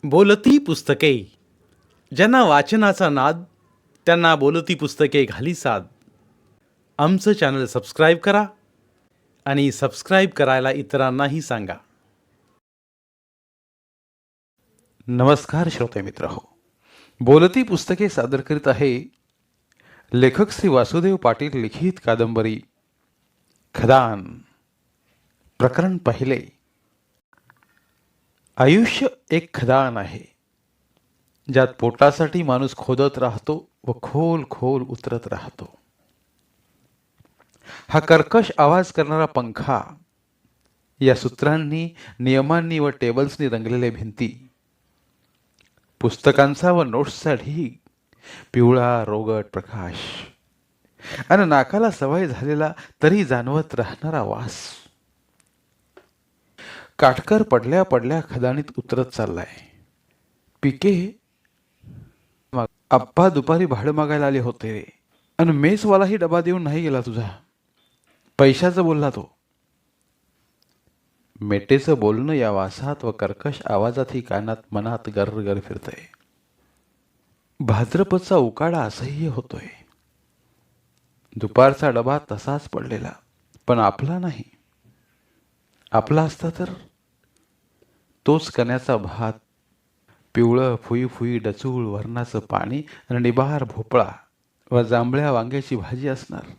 बोलती पुस्तके. ज्यांना वाचनाचा नाद, त्यांना बोलती पुस्तके घाली साद. आमचं चॅनल सबस्क्राईब करा आणि सबस्क्राईब करायला इतरांनाही सांगा. नमस्कार श्रोते मित्र हो, बोलती पुस्तके सादर करीत आहे लेखक श्री वासुदेव पाटील लिखित कादंबरी खदान. प्रकरण पहिले. आयुष्य एक खदान आहे, ज्यात पोटासाठी माणूस खोदत राहतो व खोल खोल उतरत राहतो. हा कर्कश आवाज करणारा पंखा, या सूत्रांनी, नियमांनी व टेबल्सनी रंगलेल्या भिंती, पुस्तकांचा व नोट्सचा ढीग, पिवळा रोगट प्रकाश आणि नाकाला सवय झालेला तरी जाणवत राहणारा वास. काटकर पडल्या पडल्या खदानीत उतरत चाललाय. पिके आप्पा दुपारी भाडं मागायला आले होते रे, आणि मेसवालाही डबा देऊन नाही गेला तुझा. पैशाचं बोलला तो. मेटेचं बोलणं या वासात व कर्कश आवाजातही कानात मनात गर फिरतय. भाद्रपदचा उकाडा असह्य होतोय. दुपारचा डबा तसाच पडलेला, पण आपला नाही. आपला असता तर तोच कण्याचा भात, पिवळं फुई फुई डचूळ वरणाचं पाणी आणि निबार भोपळा व जांभळ्या वांग्याची भाजी असणार.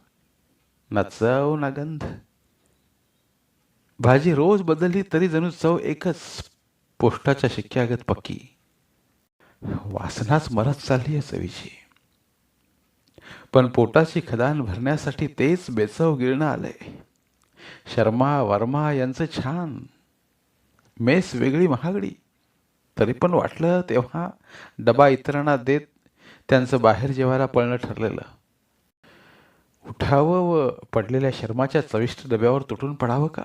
ना चव ना गंध. भाजी रोज बदलली तरी जणू चव एकच, पोस्टाच्या शिक्क्यागत पक्की. वासनाच मरत चालली आहे चवीची. पण पोटाची खदान भरण्यासाठी तेच बेचव गिळणं आलंय. शर्मा वर्मा यांचं छान. मेस वेगळी महागडी, तरी पण वाटलं तेव्हा डबा इतरांना देत त्यांचं बाहेर जेवायला पळणं ठरलेलं. उठावं व पडलेल्या शर्माच्या चविष्ट डब्यावर तुटून पडावं का?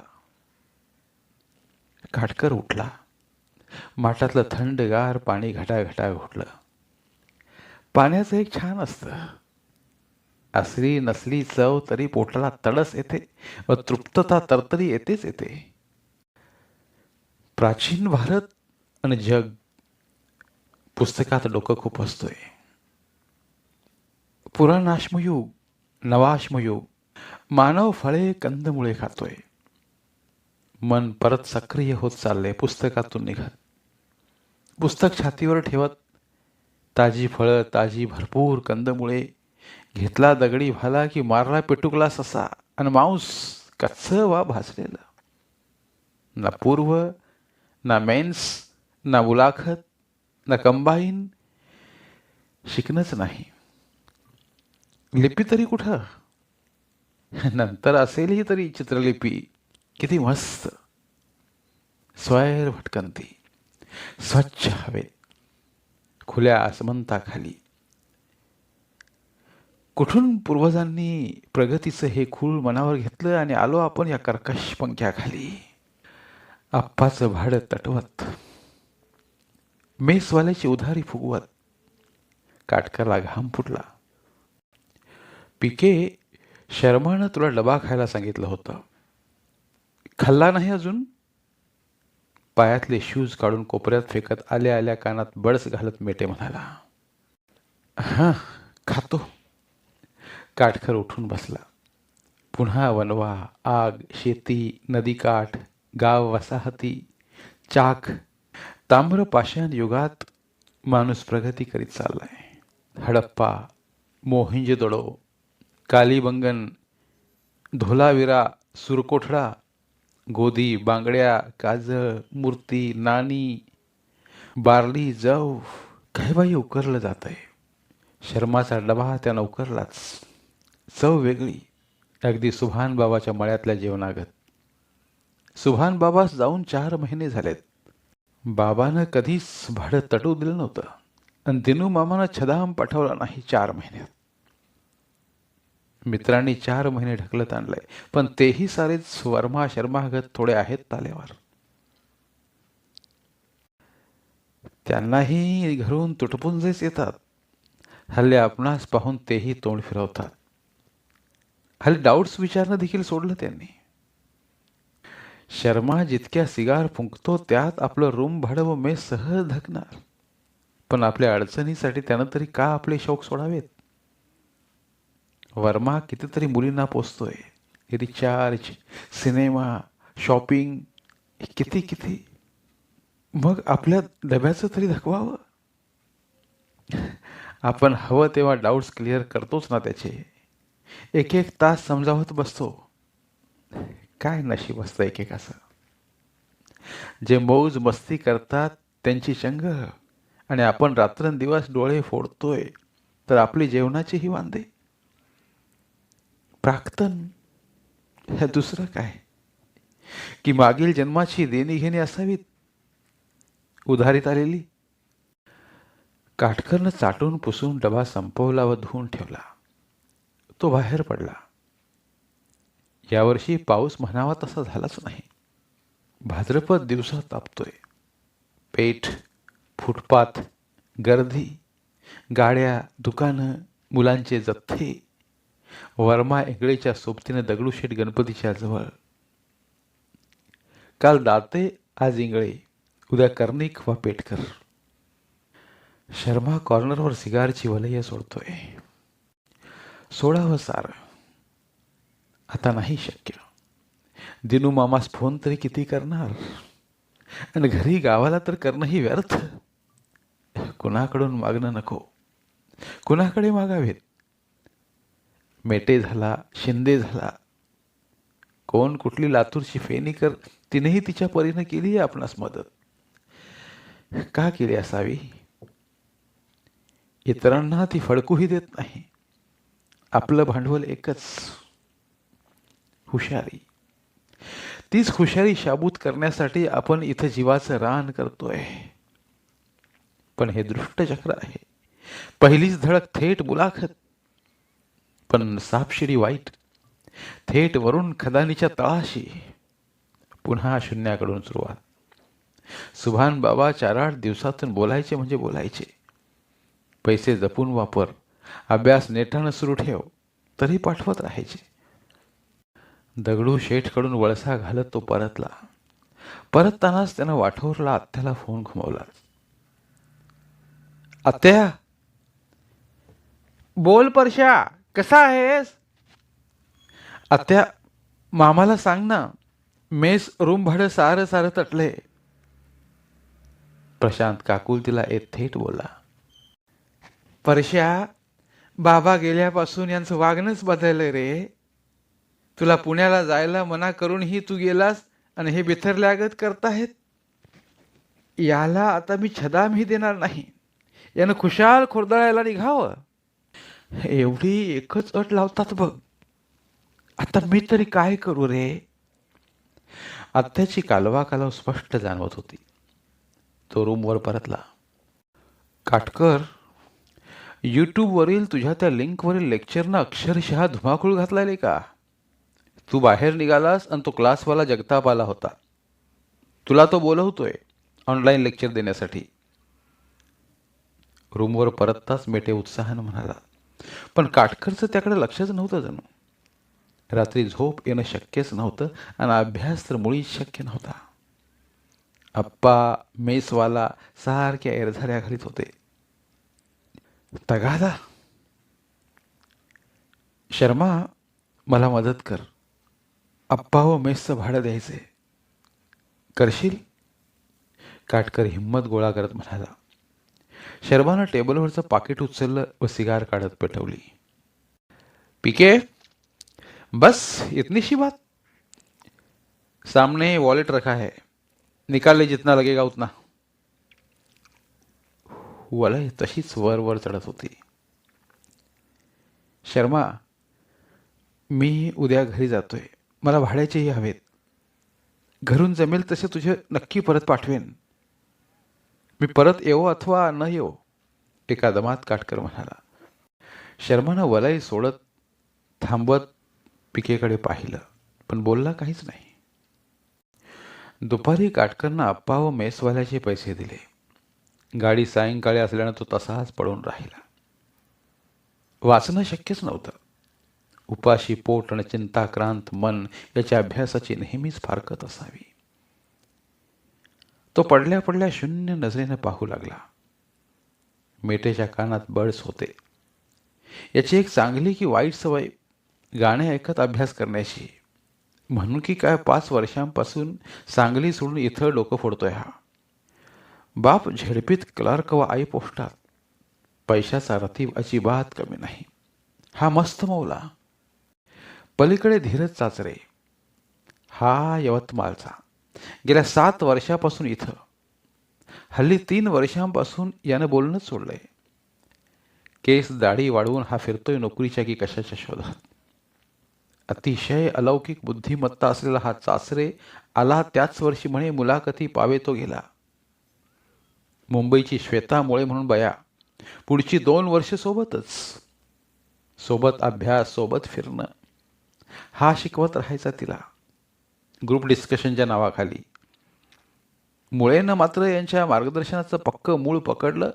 काटकर उठला. माठातलं थंडगार पाणी घटाघटा घोटलं. पाण्याचं एक छान असतं. असली नसली चव तरी पोटाला तडस येते व तृप्तता तरतरी येतेच येते. प्राचीन भारत आणि जग पुस्तकात डोकं खूप असतोय. पुराणाश्मयुग, नवाश्मयुग, मानव फळे कंदमुळे खातोय. मन परत सक्रिय होत चालले पुस्तकातून निघत. पुस्तक छातीवर ठेवत, ताजी फळं, ताजी भरपूर कंदमुळे, घेतला दगडी भाला की मारला पेटुकला ससा आणि मांस कच्च वा भाजलेलं. ना पूर्व, ना मेन्स, ना मुलाखत, ना कंबाईन, शिकणंच नाही. लिपी तरी कुठं? नंतर असेलही तरी चित्रलिपी. किती मस्त. स्वैर भटकंती, स्वच्छ हवेत, खुल्या आसमंताखाली. कुठून पूर्वजांनी प्रगतीचं हे खूळ मनावर घेतलं आणि आलो आपण या कर्कश पंख्याखाली. आप्पाचं भाडं तटवत, मेसवाल्याची उधारी फुगवत. काटकरला घाम फुटला. पिके, शर्मानं तुला डबा खायला सांगितलं होतं, खाल्ला नाही अजून? पायातले शूज काढून कोपऱ्यात फेकत आल्या आल्या कानात बडस घालत मेटे म्हणाला. हां, खातो. काटकर उठून बसला. पुन्हा वनवा, आग, शेती, नदीकाठ, गाव, वसाहती, चाक, ताम्र पाषाण युगात माणूस प्रगती करीत चाललाय. हडप्पा, मोहिंजोदडो, कालीबंगन, धोलावीरा, सुरकोठडा, गोदी, बांगड्या, काजळ, मूर्ती, नाणी, बार्ली, जव, काही बाई उकरलं जात आहे. शर्माचा डबा त्यानं उकरलाच. चव वेगळी, अगदी सुभान बाबाच्या मळ्यातल्या जेवणागत. सुभान बाबास जाऊन 4 महिने झालेत. बाबानं कधीच भाडं तटू दिलं नव्हतं आणि दिनू मामानं छदाम पाठवला नाही 4 महिन्यात. मित्रांनी 4 महिने ढकलत आणलंय, पण तेही सारेच वर्मा शर्मागत थोडे आहेत तालेवर. त्यांनाही घरून तुटपुंजेच येतात. हल्ली आपणास पाहून तेही तोंड फिरवतात. हल्ली डाऊट्स विचारणं देखील सोडलं त्यांनी. शर्मा जितक्या सिगार फुंकतो त्यात आपलं रूम भाडं व मेस सहज धकणार. पण आपल्या अडचणीसाठी त्यानं तरी का आपले शौक सोडावेत? वर्मा कितीतरी मुलींना पोचतोय. रिचार्ज, सिनेमा, शॉपिंग, किती किती. मग आपल्या डब्याचं तरी धकवावं. आपण हवं तेव्हा डाऊट्स क्लिअर करतोच ना त्याचे. एक एक तास समजावत बसतो. काय नशीब असतं एकेकाचं. जे मौज मस्ती करतात त्यांची चंग, आणि आपण रात्रंदिवस डोळे फोडतोय तर आपली जेवणाचीही वांदे. प्राक्तन ह्या दुसरं काय की मागील जन्माची देणीघेणी असावीत, उधारीत आलेली. काटकरनं चाटून पुसून डबा संपवला व धुवून ठेवला. तो बाहेर पडला. यावर्षी पाऊस म्हणावा तसा झालाच नाही. भाद्रपद दिवसा तापतोय. पेठ, फुटपाथ, गर्दी, गाड्या, दुकानं, मुलांचे जथ्थे. वर्मा इंगळेच्या सोबतीने दगडूशेठ गणपतीच्या जवळ. काल दाते, आज इंगळे, उद्या कर्णिक वा पेटकर. शर्मा कॉर्नरवर सिगारची वलय सोडतोय. सोडावं सार, आता नाही शक्य. दिनू मामास फोन तरी किती करणार, आणि घरी गावाला तर करणंही व्यर्थ. कुणाकडून मागणं नको, कुणाकडे मागावेत. मेटे झाला, शिंदे झाला, कोण कुठली लातूरची फेनिकर, तिनेही तिच्या परीनं केली आहे आपणास मदत. का केली असावी? इतरांना ती फडकूही देत नाही. आपलं भांडवल एकच, हुशारी. तीच हुशारी शाबूत करण्यासाठी आपण इथं जीवाचं रान करतोय. पण हे दृष्टचक्र आहे. पहिलीच धडक थेट मुलाखत, पण सापशिरी वाईट. थेट वरून खदानीच्या तळाशी. पुन्हा शून्याकडून सुरुवात. सुभान बाबा 4-8 दिवसातून बोलायचे म्हणजे बोलायचे. पैसे जपून वापर, अभ्यास नेटानं सुरू ठेव, तरी पाठवत राहायचे. दगडू शेठकडून वळसा घालत तो परतला. परततानाच त्यानं वाठोरला आत्याला फोन घुमवला. आत्या. बोल परशा, कसा आहेस? आत्या, मामाला सांग ना, मेस रूम भाडं सारं सारं तटले. प्रशांत काकुलतीला येत थेट बोला. परश्या, बाबा गेल्यापासून यांचं वागणंच बदललंय रे. तुला पुण्याला जायला मना करूनही तू गेलास, आणि हे बिथरल्यागत करताहेत. याला आता मी छदामही देणार नाही. यानं खुशाल खुर्दळायला निघावं. एवढी एकच अट लावतात बघ. आता मी तरी काय करू रे? आत्याची कालवा कालव स्पष्ट जाणवत होती. तो रूमवर परतला. काटकर, यूट्यूबवरील तुझ्या त्या लिंकवरील लेक्चरनं अक्षरशः धुमाकूळ घातलाय का? तू बाहेर निघालास आणि तो क्लासवाला जगताप आला होता. तुला तो बोलवतोय ऑनलाईन लेक्चर देण्यासाठी. रूमवर परतताच मेटे उत्साहानं म्हणाला. पण काटकरचं त्याकडे लक्षच नव्हतं जणू. रात्री झोप येणं शक्यच नव्हतं, आणि अभ्यास तर मुळीच शक्य नव्हता. आप्पा, मेसवाला सारख्या एरझाऱ्या घालीत होते. तगादा. शर्मा, मला मदत कर. आप्पा व मेसचं भाडं द्यायचे. करशील? काटकर हिंमत गोळा करत म्हणाला. शर्मानं टेबलवरचं पाकिट उचललं व सिगार काढत पेटवली. पिके, बस इतनी सी बात. सामने वॉलेट रखा है, निकाल ले जितना लगेगा उतना. वलय तशीच वर वर चढत होती. शर्मा, मी उद्या घरी जातोय. मला भाड्याचेही हवेत. घरून जमेल तसे तुझे नक्की परत पाठवेन. मी परत येवो अथवा न येवो, एका दमात काटकर म्हणाला. शर्मानं वलय सोडत थांबत पिकेकडे पाहिलं, पण बोलला काहीच नाही. दुपारी काटकरनं आप्पा व मेसवाल्याचे पैसे दिले. गाडी सायंकाळी असल्यानं तो तसाच पडून राहिला. वाचणं शक्यच नव्हतं. उपाशी पोट आणि चिंताक्रांत मन याच्या अभ्यासाची नेहमीच फारकत असावी. तो पडल्या पडल्या शून्य नजरेनं पाहू लागला. मेटेच्या कानात बळस होते. याची एक चांगली की वाईट सवय गाणे ऐकत अभ्यास करण्याची. म्हणून की काय 5 वर्षांपासून सांगली सोडून इथं डोकं फोडतोय हा. बाप झेडपीत क्लर्क व आई पोस्टात. पैशाचा रतीब अजिबात कमी नाही. हा मस्त मौला. पलीकडे धीरज चाचरे. हा यवतमाळचा. गेल्या 7 वर्षापासून इथं. हल्ली 3 वर्षांपासून यानं बोलणंच सोडलंय. केस दाढी वाढवून हा फिरतोय नोकरीच्या की कशाच्या शोधात. अतिशय अलौकिक बुद्धिमत्ता असलेला हा चाचरे आला त्याच वर्षी म्हणे मुलाखती पावे तो गेला. मुंबईची श्वेता मोळे म्हणून बया. पुढची 2 वर्ष सोबतच. सोबत अभ्यास, सोबत फिरणं. हा शिकवत राहायचा तिला ग्रुप डिस्कशनच्या नावाखाली. मुळेनं मात्र यांच्या मार्गदर्शनाचं पक्क मूळ पकडलं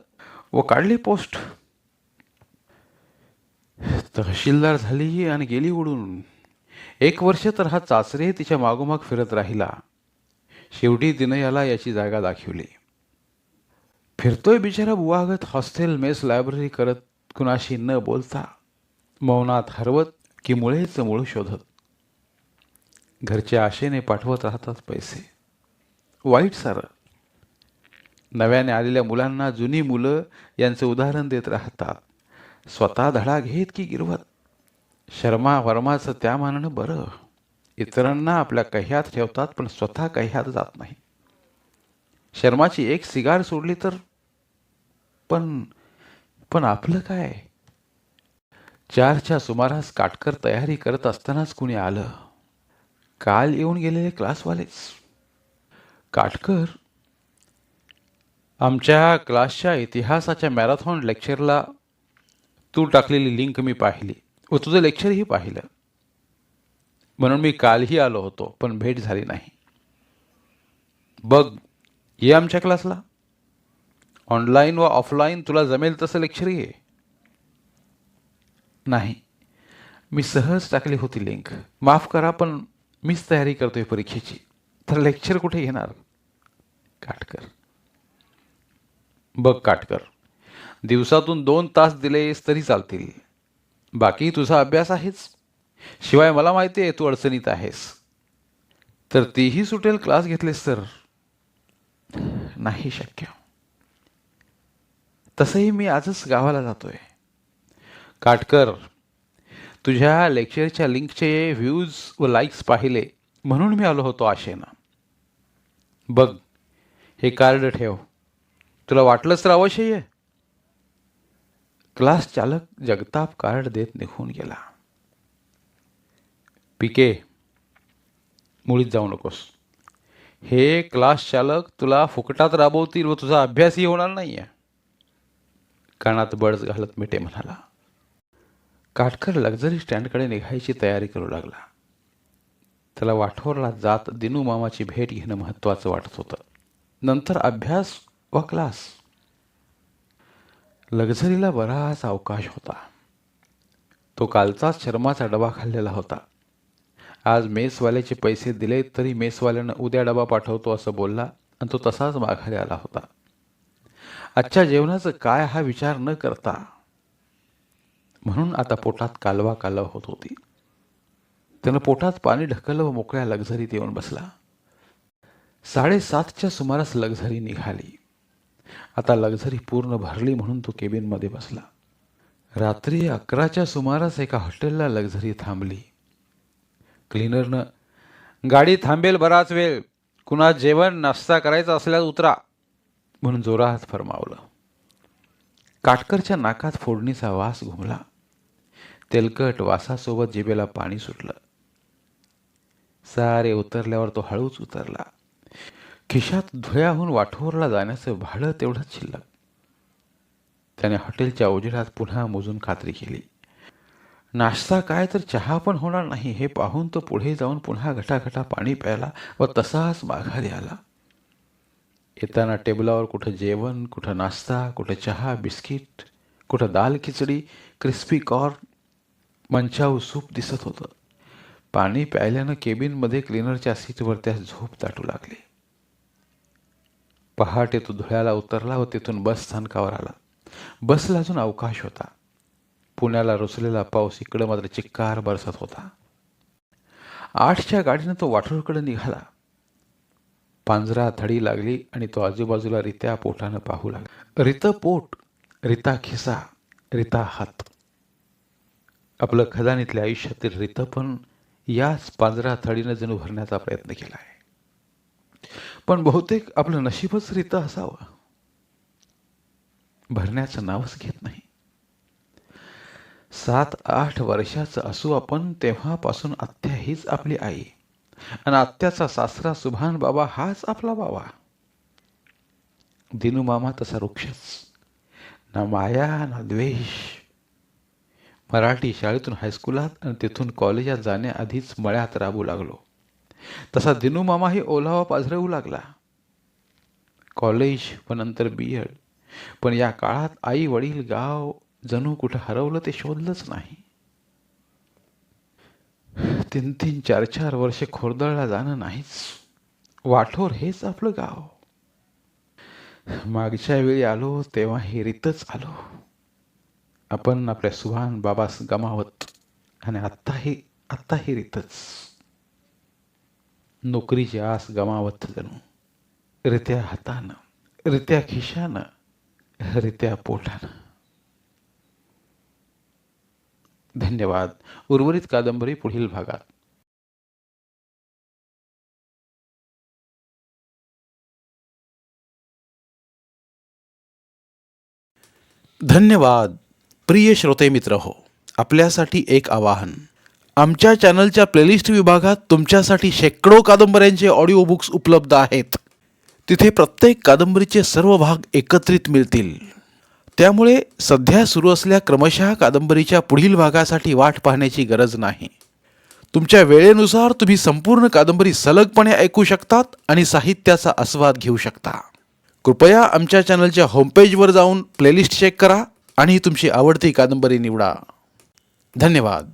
व काढली पोस्ट. तहसीलदार झाली आणि गेली उडून. 1 वर्ष तर हा चाचरे तिच्या मागोमाग फिरत राहिला. शेवटी तिनं याला याची जागा दाखवली. फिरतोय बिचारा बुवागत हॉस्टेल मेस लायब्ररी करत, कुणाशी न बोलता, मौनात हरवत की मुळेच मूळ शोधत. घरच्या आशेने पाठवत राहतात पैसे. वाईट सारं. नव्याने आलेल्या मुलांना जुनी मुलं यांचं उदाहरण देत राहतात. स्वतः धडा घेत की गिरवत. शर्मा वर्माचं त्या मानानं बरं. इतरांना आपल्या कह्यात ठेवतात पण स्वतः कह्यात जात नाही. शर्माची एक सिगार सोडली तर पण आपलं काय. 4च्या सुमारास काटकर तयारी करत असतानाच कुणी आलं. काल येऊन गेलेले क्लासवालेच. काटकर, आमच्या क्लासच्या इतिहासाच्या मॅरेथॉन लेक्चरला तू टाकलेली लिंक मी पाहिली व तुझं लेक्चरही पाहिलं. म्हणून मी कालही आलो होतो पण भेट झाली नाही. बघ, ये आमच्या क्लासला. ऑनलाईन व ऑफलाईन तुला जमेल तसं लेक्चर घे. नाही, मी सहज टाकली होती लिंक. माफ करा पण मीच तयारी करतोय परीक्षेची, तर लेक्चर कुठे घेणार. काटकर, बघ काटकर, दिवसातून 2 तास दिलेस तरी चालतील. बाकी तुझा अभ्यास आहेच. शिवाय मला माहिती आहे तू अडचणीत आहेस. तर तीही सुटेल क्लास घेतलेस तर. नाही शक्य. तसंही मी आजच गावाला जातोय. काटकर, तुझ्या लेक्चरच्या लिंकचे व्ह्यूज व लाईक्स पाहिले म्हणून मी आलो होतो आशेनं. बघ, हे कार्ड ठेव. तुला वाटलंच तर अवश्य ये. क्लास चालक जगताप कार्ड देत निघून गेला. पिके, मुळीत जाऊ नकोस. हे क्लास चालक तुला फुकटात राबवतील व तुझा अभ्यासही होणार नाहीये. कानात बळस घालत मिटे म्हणाला. काटकर लक्झरी स्टँडकडे निघायची तयारी करू लागला. त्याला वाठोरला जात दिनू मामाची भेट घेणं महत्त्वाचं वाटत होतं. नंतर अभ्यास व क्लास. लक्झरीला बराच अवकाश होता. तो कालचाच शर्माचा डबा खाल्लेला होता. आज मेसवाल्याचे पैसे दिले तरी मेसवाल्यानं उद्या डबा पाठवतो असं बोलला आणि तो तसाच माघारी आला होता. आजच्या जेवणाचं काय हा विचार न करता. म्हणून आता पोटात कालवा कालव होत होती. त्यानं पोटात पाणी ढकललं व मोकळ्या लक्झरीत येऊन बसला. 7:30च्या सुमारास लक्झरी निघाली. आता लक्झरी पूर्ण भरली म्हणून तो केबिनमध्ये बसला. रात्री 11च्या सुमारास एका हॉटेलला लक्झरी थांबली. क्लीनरनं, गाडी थांबेल बराच वेळ, कुणा जेवण नाश्ता करायचा असल्यास उतरा म्हणून जोरात फरमावलं. काटकरच्या नाकात फोडणीचा वास घुमला. तेलकट वासासोबत जिभेला पाणी सुटलं. सारे उतरल्यावर तो हळूच उतरला. खिशात धुळ्याहून वाठोरला जाण्याचं भाडं तेवढंच शिल्लक. त्याने हॉटेलच्या उजेडात पुन्हा मोजून खात्री केली. नाश्ता काय तर चहा पण होणार नाही हे पाहून तो पुढे जाऊन पुन्हा घटाघटा पाणी प्यायला व तसाच माघारी आला. येताना टेबलावर कुठं जेवण, कुठं नाश्ता, कुठं चहा बिस्किट, कुठं दाल खिचडी, क्रिस्पी कॉर्न. मंचाऊ सूप दिसत होतं. पाणी प्यायल्यानं केबिनमध्ये क्लिनरच्या सीटवर त्या झोप दाटू लागली. पहाटे तो धुळ्याला उतरला व तिथून बस स्थानकावर आला. बसला अजून अवकाश होता. पुण्याला रुसलेला पाऊस इकडं मात्र चिक्कार बरसत होता. 8च्या गाडीनं तो वाठूरकडे निघाला. पांजरा थडी लागली आणि तो आजूबाजूला रित्या पोटानं पाहू लागला. रितं पोट, रिता खिसा, रिता हात. आपलं खदानीतल्या आयुष्यातील रितं पण याच पांजरा थडीनं जणू भरण्याचा प्रयत्न केला आहे. पण बहुतेक आपलं नशीबच रितं असावं. भरण्याचं नावच घेत नाही. 7-8 वर्षाचं असू आपण तेव्हापासून आत्या हीच आपली आई आणि आत्याचा सासरा सुभान बाबा हाच आपला बाबा. दिनू मामा तसा वृक्षच, ना माया ना द्वेष. मराठी शाळेतून हायस्कुलात आणि तिथून कॉलेजात जाण्याआधीच मळ्यात राबू लागलो. तसा दिनू मामाही ओलावा पाझरवू लागला. कॉलेज व नंतर BEd. पण या काळात आई वडील गाव जणू कुठं हरवलं ते शोधलंच नाही. 3-3, 4-4 वर्षे खोरदळला जाणं नाहीच. वाठोर हेच आपलं गाव. मागच्या वेळी आलो तेव्हाही रीतच आलो. आपण आपल्या सुभान बाबास गमावत आणि आत्ताही रीतच. नोकरीची आस गमावत जणू. रित्या हातानं, रित्या खिशानं, रित्या पोटानं. धन्यवाद. उर्वरित कादंबरी पुढील भागात. धन्यवाद. प्रिय श्रोते मित्र हो, आपल्यासाठी एक आवाहन. आमच्या चॅनलच्या प्लेलिस्ट विभागात तुमच्यासाठी शेकडो कादंबऱ्यांचे ऑडिओ बुक्स उपलब्ध आहेत. तिथे प्रत्येक कादंबरीचे सर्व भाग एकत्रित मिळतील. त्यामुळे सध्या सुरू असलेल्या क्रमशः कादंबरीच्या पुढील भागासाठी वाट पाहण्याची गरज नाही. तुमच्या वेळेनुसार तुम्ही संपूर्ण कादंबरी सलगपणे ऐकू शकतात आणि साहित्याचा आस्वाद घेऊ शकता. कृपया आमच्या चॅनलच्या होमपेजवर जाऊन प्लेलिस्ट चेक करा आणि तुमची आवडती कादंबरी निवडा. धन्यवाद.